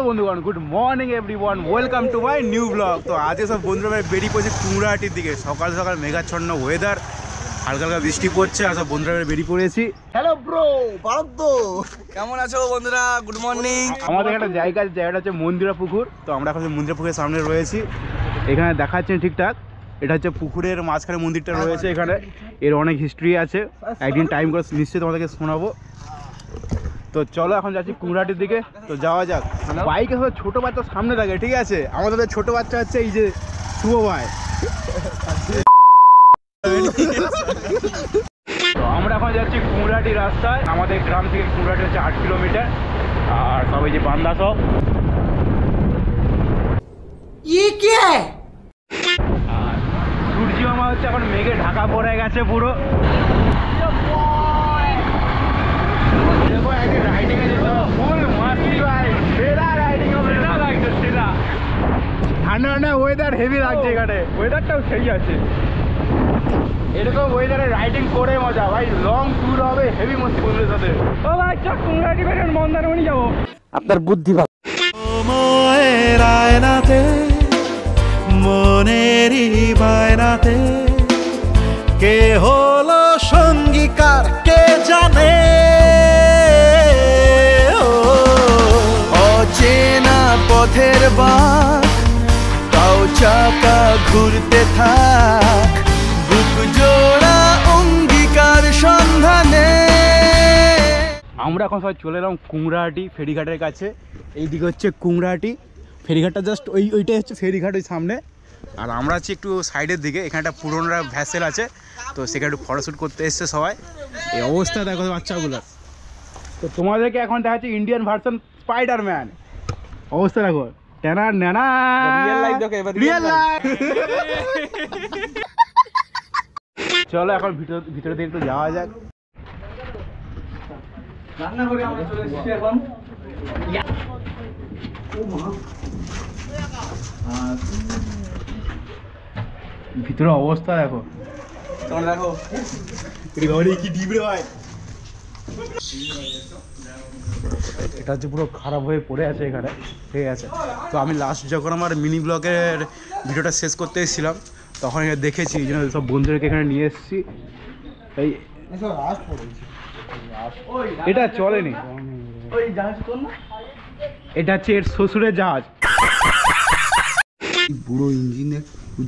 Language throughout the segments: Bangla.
বন্ধুগণ, good morning everyone, welcome to my new blog. তো আজকে সব বন্ধুরা বেরিয়ে পড়েছে কুমড়াহাটির দিকে। সকাল সকাল মেঘাচ্ছন্ন ওয়েদার, হালকা হালকা বৃষ্টি পড়ছে আর সব বন্ধুরা বেরিয়ে পড়েছি। হ্যালো ব্রো, ভারত কেমন আছো বন্ধুরা? Good morning. আমাদের একটা জায়গাটা হচ্ছে মন্দিরা পুকুর। তো আমরা এখন মন্দিরা পুকুরের সামনে রয়েছি। এখানে দেখাচ্ছেন ঠিকঠাক, এটা হচ্ছে পুকুরের মাঝখানে মন্দিরটা রয়েছে। এখানে এর অনেক হিস্ট্রি আছে, একদিন টাইম করে নিশ্চয়ই তোমাদেরকে শোনাবো। তো চলো এখন যাচ্ছি কুমড়াহাটির দিকে। তো যাওয়া যাক। বাইকে হচ্ছে ছোটো বাচ্চা সামনে থাকে, ঠিক আছে? আমাদের ছোটো বাচ্চা হচ্ছে এই যে শুভ ভাই। তো আমরা এখন যাচ্ছি কুমড়াহাটি রাস্তায়। আমাদের গ্রাম থেকে কুমড়াহাটি হচ্ছে 8 কিলোমিটার। আর সবাই যে বান্দা সব আর সূর্য মামা হচ্ছে এখন মেঘে ঢাকা পড়ে গেছে পুরো। ঠান্ডা ঠান্ডা ওয়েদার হেভি লাগছে এখানে, ওয়েদারটাও সেই আছে। এরকম ওয়েদারে রাইডিং করে মজা ভাই। লং ট্যুর হবে, হেভি মস্তি বন্ধুদের সাথে। ও ভাই চল কুমড়াহাটি বেরোন, মন্দারমণি যাবো। আপনার বুদ্ধি ভালো। আয়নাতে মনেরই বায়নাতে কে হলো সঙ্গীকার কে জানে। অচেনা পথের বাঁক তাও চাকা ঘুরতে থাক, বুক জোড়া অঙ্গীকার সন্ধানে। আমরা এখন সবাই চলে এলাম কুমড়াহাটি ফেরিঘাটের কাছে। এইদিকে হচ্ছে কুমড়াহাটি ফেরিঘাটটা, জাস্ট ওইটাই হচ্ছে ফেরিঘাট ওই সামনে। আর আমরা আছি একটু সাইডের দিকে, এখানে একটা পুরোনো ভ্যাসেল আছে। তো সেখানে একটু ফটোশ্যুট করতে এসছে সবাই। এই অবস্থা দেখো বাচ্চাগুলোর। তো তোমাদেরকে এখন দেখাচ্ছি ইন্ডিয়ান ভার্সন স্পাইডারম্যান। অবস্থা দেখো, টেনা নেনা রিয়েল লাইফ। চলো এখন ভিতরে দিকে একটু যাওয়া যাক। রান্না করে আমরা চলে এসেছি এখন। ভিতরে অবস্থা দেখো, তোমরা দেখো কি ডিবরে ভাই। এটা হচ্ছে পুরো খারাপ হয়ে পড়ে আছে এখানে, ঠিক আছে? তো আমি লাস্ট যখন আমার মিনি ব্লগের ভিডিওটা শেষ করতে এসেছিলাম তখন এটা দেখেছি, এই জন্য সব বন্ধুদেরকে এখানে নিয়ে এসেছি। এই এটা চলেনি, এটা হচ্ছে এর শ্বশুরের জাহাজ। বুড়ো ইঞ্জিনে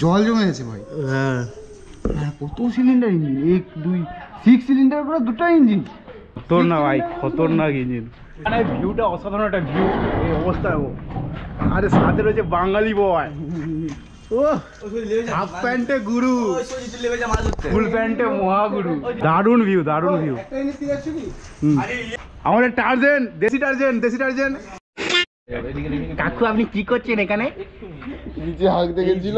জল জমে আছে ভাই। হ্যাঁ, কত সিলিন্ডার ইঞ্জিন, 1 2 6 সিলিন্ডার করে দুটো ইঞ্জিন। খতরনাক ভাই, খতরনাক ইঞ্জিন। মানে ভিউটা অসাধারণ একটা ভিউ। এই অবস্থা ও, আরে সাথে রয়েছে বাঙালি বয়। ও হাফ প্যান্টে গুরু, ফুল প্যান্টে মহাগুরু। দারুণ ভিউ, দারুণ ভিউ। আমাদের টার্জেন, দেশি টার্জেন। কাকু আপনি কি করছেন এখানে? নিচে হাঁক দেখেছিল।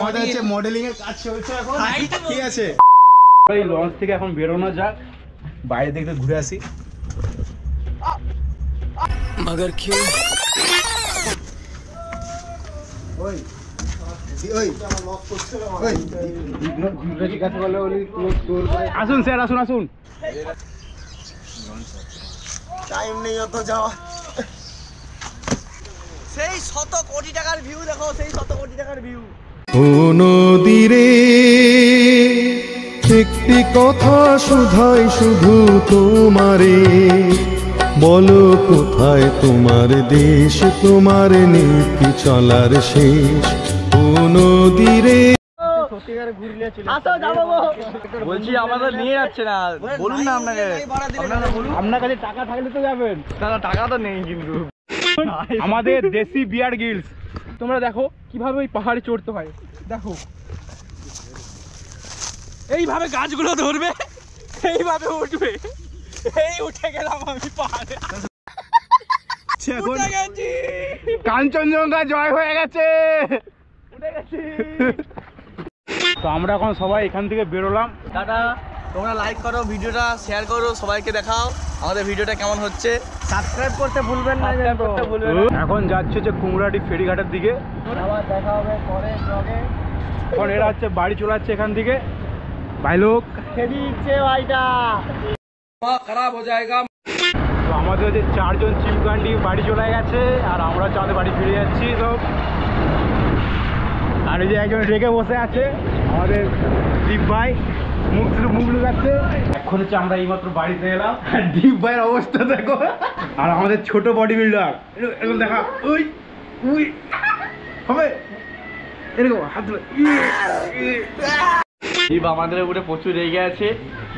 আমাদের হচ্ছে মডেলিং এর কাজ চলছে এখন, ঠিক আছে? এই লঞ্চ থেকে এখন বেরোনো যাক, বাইরে দেখতে ঘুরে আসি। মগর কিউ আসুন স্যার, আসুন। টাইম নেই অত যাওয়া। সেই 100 কোটি টাকার ভিউ দেখো, সেই 100 কোটি টাকার ভিউ। ও নদীরে একটি কথা শুধাই শুধু তোমারে, বলো কোথায় তোমার দেশ, তোমার নীতি চলার শেষ। ও নদীরে বলছি আমাদের নিয়ে যাচ্ছে না, বলুন না আপনাকে। আপনার কাছে টাকা থাকলে তো যাবেন। দাদা টাকা তো নেই কিন্তু। আমাদের দেশি বিয়ার গিলস। তোমরা দেখো কিভাবে ওই পাহাড়ে চড়তে হয়। দেখো এইভাবে গাছগুলো ধরবে, এইভাবে উঠবে। এই উঠে গেলাম আমি পাহাড়ে। এখন কাঞ্চনজঙ্ঘা জয় হয়ে গেছে, উঠে গেছি। তো আমরা এখন সবাই এখান থেকে বেরোলাম। দাদা তোমরা লাইক করো, ভিডিওটা শেয়ার করো, সবাইকে দেখাও আমাদের ভিডিওটা কেমন হচ্ছে। সাবস্ক্রাইব করতে ভুলবেন না। এখন যাচ্ছে হচ্ছে কুমড়াহাটি ফেরিঘাটের দিকে। আবার দেখা হবে পরে ব্লগে। এখন এরা হচ্ছে বাড়ি চলে যাচ্ছে এখান থেকে। ভাই লোক খেয়ে দিচ্ছে ভাইটা, খারাপ হয়ে যায়গা। তো আমাদের হচ্ছে 4 জন চিমকান্ডি বাড়ি চলে গেছে, আর আমরা হচ্ছে আমাদের বাড়ি ফিরে যাচ্ছি সব। আর এই যে একজন রেগে বসে আছে আমাদের দীপ ভাই, মুখ লুকাচ্ছে। এখন হচ্ছে আমরা এইমাত্র বাড়িতে এলাম, আর দীপ ভাইয়ের অবস্থা দেখো। আর আমাদের ছোট বডি বিল্ডার এরকম দেখা, উই উই হবে এরকম হাত ধরে। দীপ আমাদের উপরে প্রচুর রেগে আছে,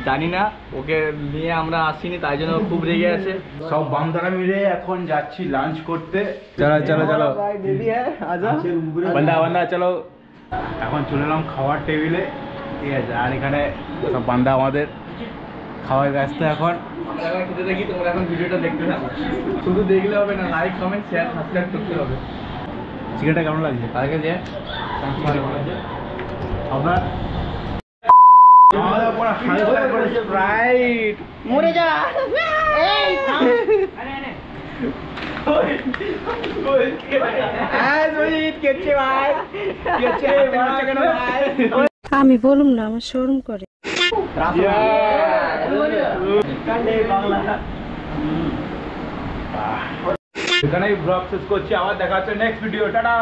জানি না ওকে নিয়ে আমরা আসিনি তাই জন্য ও খুব রেগে আছে। সব বান্দারা মিলে এখন যাচ্ছি লাঞ্চ করতে। চলো চলো চলো বান্দা বান্দা চলো। এখন চলে এলাম খাওয়ার টেবিলে, ঠিক আছে। আর এখানে সব বান্দা আমাদের খাওয়ার ব্যস্ত এখন। আমরা এখন খেতে দেখি, তোমরা এখন ভিডিওটা দেখতে থাকো। শুধু দেখলে হবে না, লাইক কমেন্ট শেয়ার সাবস্ক্রাইব করতে হবে। চিকেনটা কেমন লাগছে? আগে যে আপনার স্প্রাইট মরে যা আমি বলুম না, আমার শোরুম করে। এখানেই ব্লগ শেষ করছি, আবার দেখা হচ্ছে নেক্সট ভিডিও। টাটা।